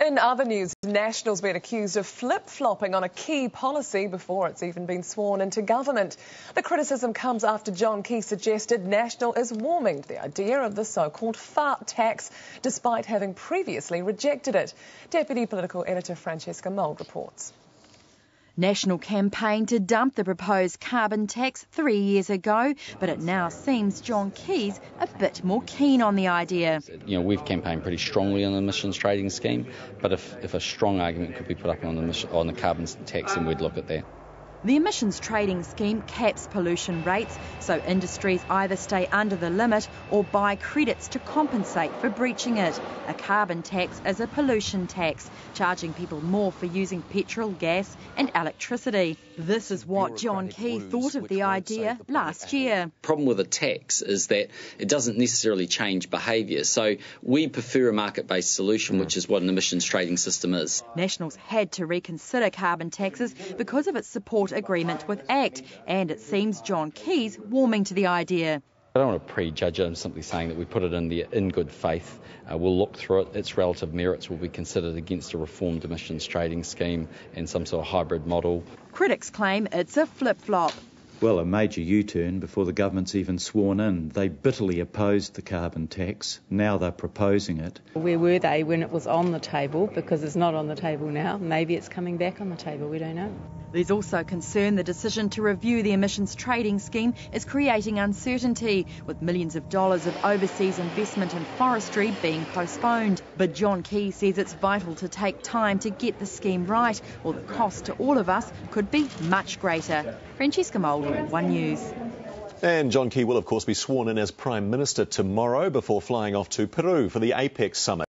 In other news, National's been accused of flip-flopping on a key policy before it's even been sworn into government. The criticism comes after John Key suggested National is warming to the idea of the so-called fart tax, despite having previously rejected it. Deputy Political Editor Francesca Mould reports. National campaigned to dump the proposed carbon tax 3 years ago, but it now seems John Key's a bit more keen on the idea. You know, we've campaigned pretty strongly on the emissions trading scheme, but if a strong argument could be put up on the carbon tax, then we'd look at that. The emissions trading scheme caps pollution rates, so industries either stay under the limit or buy credits to compensate for breaching it. A carbon tax is a pollution tax, charging people more for using petrol, gas and electricity. This is what John Key thought of the idea last year. The problem with a tax is that it doesn't necessarily change behaviour, so we prefer a market-based solution, which is what an emissions trading system is. Nationals had to reconsider carbon taxes because of its support agreement with ACT, and it seems John Key's warming to the idea. I don't want to prejudge it. I'm simply saying that we put it in there in good faith. We'll look through it. Its relative merits will be considered against a reformed emissions trading scheme and some sort of hybrid model. Critics claim it's a flip-flop. Well, a major U-turn before the government's even sworn in. They bitterly opposed the carbon tax. Now they're proposing it. Where were they when it was on the table? Because it's not on the table now. Maybe it's coming back on the table. We don't know. There's also concern the decision to review the emissions trading scheme is creating uncertainty, with millions of dollars of overseas investment in forestry being postponed. But John Key says it's vital to take time to get the scheme right, or the cost to all of us could be much greater. Francesca Mould, One News. And John Key will, of course, be sworn in as Prime Minister tomorrow before flying off to Peru for the APEC summit.